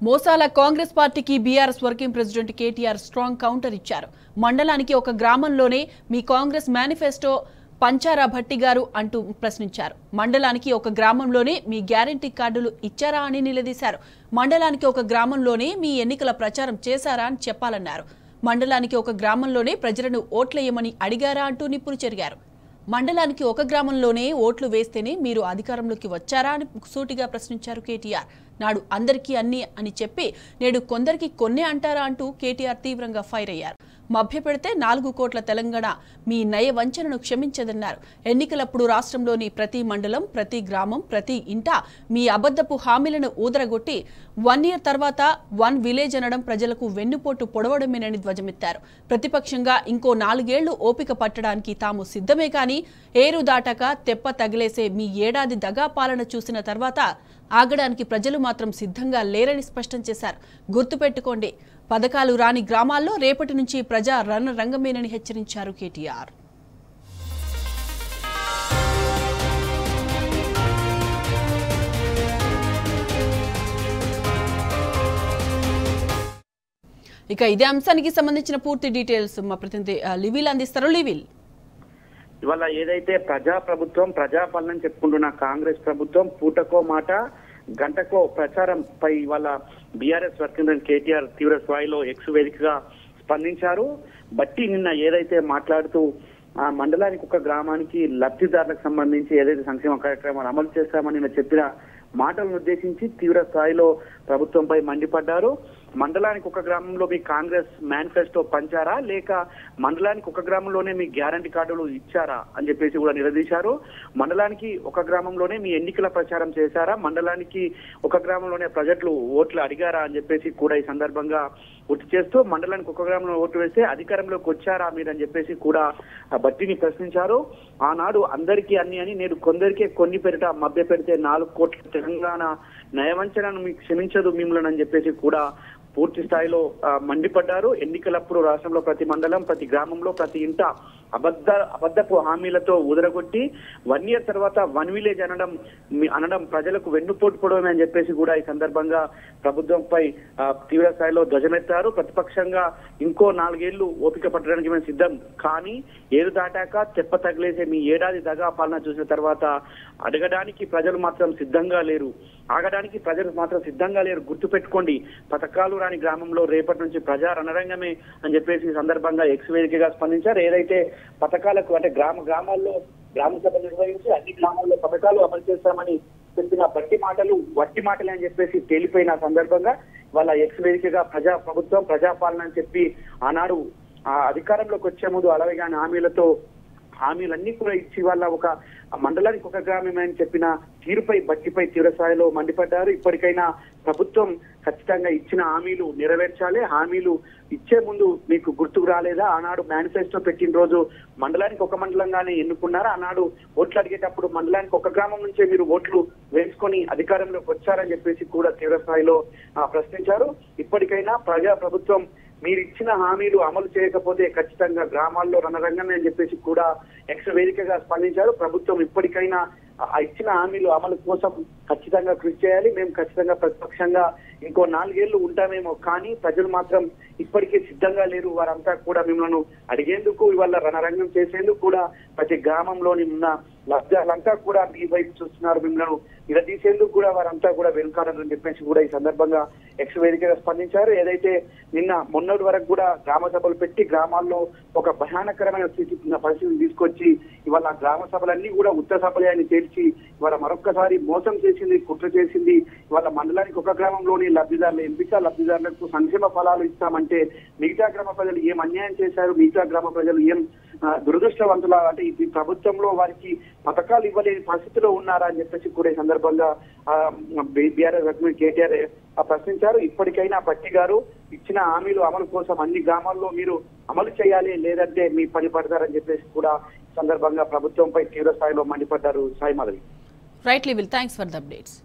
మోసాల కాంగ్రెస్ పార్టీకి BRS working president KTR strong counter ఇచ్చారు. మండలానికి ఒక గ్రామంలోనే మీ కాంగ్రెస్ మేనిఫెస్టో పంచారా భట్టి గారు అంటూ ప్రశ్నించారు. మండలానికి ఒక గ్రామంలోనే మీ గ్యారంటీ కార్డులు ఇచ్చారా అని నిలదీశారు. మండలానికి ఒక గ్రామంలోనే మీ ఎన్నికల ప్రచారం చేశారా అని చెప్పాలన్నారు. మండలానికి ఒక గ్రామంలోనే ప్రజలను ఓట్లేయమని అడిగారా అంటూ నిప్పులు చెరిగారు. మండలానికి ఒక గ్రామంలోనే ఓట్లు వేస్తేనే మీరు అధికారంలోకి వచ్చారా అని సూటిగా ప్రశ్నించారు కేటీఆర్. నాడు అందరికీ అన్ని అని చెప్పి నేడు కొందరికి కొన్నే అంటారా అంటూ కేటీఆర్ తీవ్రంగా ఫైర్ అయ్యారు. మభ్యపెడితే 4 కోట్ల తెలంగాణ మీ నయ వంచనను క్షమించదన్నారు. ఎన్నికలప్పుడు రాష్ట్రంలోని ప్రతి మండలం, ప్రతి గ్రామం, ప్రతి ఇంట మీ అబద్ధపు హామీలను ఊదరగొట్టి 1 ఇయర్ తర్వాత 1 విలేజ్ అనడం ప్రజలకు వెన్నుపోటు పొడవడమేనని ధ్వజమెత్తారు. ప్రతిపక్షంగా ఇంకో 4 ఏళ్లు ఓపిక పట్టడానికి తాము సిద్ధమే కానీ ఏరు దాటాక తెప్ప తగిలేసే మీ ఏడాది దగా పాలన చూసిన తర్వాత ఆగడానికి ప్రజలు మాత్రం సిద్ధంగా లేరని స్పష్టం చేశారు. గుర్తుపెట్టుకోండి, పథకాలు రాని గ్రామాల్లో రేపటి నుంచి ప్రజా రణరంగమేనని హెచ్చరించారు కేటీఆర్. ఇక ఇదే అంశానికి సంబంధించిన పూర్తి డీటెయిల్స్ మా ప్రతినిధి లివిల్ అందిస్తారు. లివిల్, ఇవాళ ఏదైతే ప్రజాప్రభుత్వం ప్రజాపాలన చెప్పుకుంటున్న కాంగ్రెస్ ప్రభుత్వం పూటకో మాట గంటకో ప్రచారంపై ఇవాళ బీఆర్ఎస్ వర్కింగ్ ప్రెసిడెంట్ కేటీఆర్ తీవ్ర స్థాయిలో ఎక్స్ వేదికగా స్పందించారు. బట్టి నిన్న ఏదైతే మాట్లాడుతూ ఆ మండలానికి ఒక గ్రామానికి లబ్ధిదారులకు సంబంధించి ఏదైతే సంక్షేమ కార్యక్రమాలు అమలు చేస్తామని నిన్న చెప్పిన మాటలను ఉద్దేశించి తీవ్ర స్థాయిలో ప్రభుత్వంపై మండిపడ్డారు. మండలానికి ఒక గ్రామంలో మీ కాంగ్రెస్ మేనిఫెస్టో పంచారా, లేక మండలానికి ఒక గ్రామంలోనే మీ గ్యారంటీ కార్డులు ఇచ్చారా అని చెప్పేసి కూడా నిలదీశారు. మండలానికి ఒక గ్రామంలోనే మీ ఎన్నికల ప్రచారం చేశారా, మండలానికి ఒక గ్రామంలోనే ప్రజలు ఓట్లు అడిగారా అని చెప్పేసి కూడా ఈ సందర్భంగా గుర్తు చేస్తూ మండలానికి ఒక గ్రామంలో ఓటు వేస్తే అధికారంలోకి వచ్చారా మీరని చెప్పేసి కూడా బట్టిని ప్రశ్నించారు. ఆనాడు అందరికీ అన్ని అని నేడు కొందరికే కొన్ని పెరిట మభ్య పెడితే 4 కోట్ల తెలంగాణ నయవంచనను మీకు క్షమించదు మిమ్మల్ని అని చెప్పేసి కూడా పూర్తి స్థాయిలో మండిపడ్డారు. ఎన్నికలప్పుడు రాష్ట్రంలో ప్రతి మండలం, ప్రతి గ్రామంలో, ప్రతి ఇంట అబద్ధపు హామీలతో ఉదరగొట్టి 1 ఇయర్ తర్వాత 1 విలేజ్ అనడం ప్రజలకు వెన్నుపోటు పొడవమే అని చెప్పేసి కూడా ఈ సందర్భంగా ప్రభుత్వంపై తీవ్ర స్థాయిలో ధ్వజమెత్తారు. ప్రతిపక్షంగా ఇంకో 4 ఏళ్లు ఓపిక పట్టడానికి మేము సిద్ధం కానీ ఏరు దాటాక తెప్ప తగిలేసే మీ ఏడాది దగా పాలన చూసిన తర్వాత అడగడానికి ప్రజలు మాత్రం సిద్ధంగా లేరు, ఆగడానికి ప్రజలు మాత్రం సిద్ధంగా లేరు. గుర్తుపెట్టుకోండి, పథకాలు రాని గ్రామంలో రేపటి నుంచి ప్రజా రణరంగమే అని చెప్పేసి ఈ సందర్భంగా ఎక్స్ వేదికగా స్పందించారు. ఏదైతే పథకాలకు అంటే గ్రామాల్లో గ్రామ సభ నిర్వహించి అన్ని గ్రామాల్లో పథకాలు అమలు చేస్తామని చెప్పిన వట్టి మాటలే అని చెప్పేసి తేలిపోయిన సందర్భంగా వాళ్ళ ఎక్స్ వేదికగా ప్రభుత్వం ప్రజాపాలన అని చెప్పి ఆనాడు అధికారంలోకి వచ్చే ముందు అలవగాని హామీలన్నీ కూడా ఇచ్చి వాళ్ళ ఒక మండలానికి ఒక గ్రామమే అని చెప్పిన తీరుపై బట్టిపై తీవ్ర స్థాయిలో మండిపడ్డారు. ఇప్పటికైనా ప్రభుత్వం ఖచ్చితంగా ఇచ్చిన హామీలు నెరవేర్చాలి. హామీలు ఇచ్చే ముందు మీకు గుర్తుకు రాలేదా? ఆనాడు మేనిఫెస్టో పెట్టిన రోజు మండలానికి ఒక మండలంగానే ఎన్నుకున్నారా? ఆనాడు ఓట్లు అడిగేటప్పుడు మండలానికి ఒక గ్రామం నుంచే మీరు ఓట్లు వేసుకొని అధికారంలోకి వచ్చారని చెప్పేసి కూడా తీవ్ర స్థాయిలో ప్రశ్నించారు. ఇప్పటికైనా ప్రభుత్వం మీరు ఇచ్చిన హామీలు అమలు చేయకపోతే ఖచ్చితంగా గ్రామాల్లో రణరంగమే అని చెప్పేసి కూడా ఎక్స్ వేదికగా స్పందించారు. ప్రభుత్వం ఇప్పటికైనా ఇచ్చిన హామీలు అమలు కోసం ఖచ్చితంగా కృషి చేయాలి. మేము ఖచ్చితంగా ప్రతిపక్షంగా ఇంకో 4 ఏళ్లు ఉంటామేమో కానీ ప్రజలు మాత్రం ఇప్పటికే సిద్ధంగా లేరు. వారంతా కూడా మిమ్మల్ని అడిగేందుకు ఇవాళ రణరంగం చేసేందుకు కూడా ప్రతి గ్రామంలోని ఉన్న లబ్ధాలంతా కూడా మీ వైపు చూస్తున్నారు. మిమ్మల్ని నిలదీసేందుకు కూడా వారంతా కూడా వెనుకాడని చెప్పేసి కూడా ఈ సందర్భంగా ఎక్స్ వేదికగా స్పందించారు. ఏదైతే మొన్నటి వరకు కూడా గ్రామ సభలు పెట్టి గ్రామాల్లో ఒక భయానకరమైన పరిస్థితిని తీసుకొచ్చి ఇవాళ గ్రామ సభలన్నీ కూడా ఉత్త సభలే అని తేల్చి ఇవాళ మరొక్కసారి మోసం చేసింది, కుట్ర చేసింది. ఇవాళ మండలానికి ఒక గ్రామంలోని లబ్ధిదారులకు సంక్షేమ ఫలాలు ఇస్తామంటే మిగతా గ్రామ ప్రజలు ఏం అన్యాయం చేశారు, మిగతా గ్రామ ప్రజలు ఏం దురదృష్టవంతుల అంటే ఈ ప్రభుత్వంలో వారికి పథకాలు ఇవ్వలేని పరిస్థితిలో ఉన్నారా అని చెప్పేసి కూడా ఈ సందర్భంగా బీఆర్ఎస్ వర్కింగ్ కేటీఆర్ ప్రశ్నించారు. ఇప్పటికైనా భట్టి గారు ఇచ్చిన హామీలు అమలు కోసం అన్ని గ్రామాల్లో మీరు అమలు చేయాలి, లేదంటే మీ పని పడతారని చెప్పేసి కూడా ఈ సందర్భంగా ప్రభుత్వంపై తీవ్ర స్థాయిలో మండిపడ్డారు. సాయి మాధవి. రైట్ లివిల్, థ్యాంక్స్ ఫర్ ద అప్డేట్స్.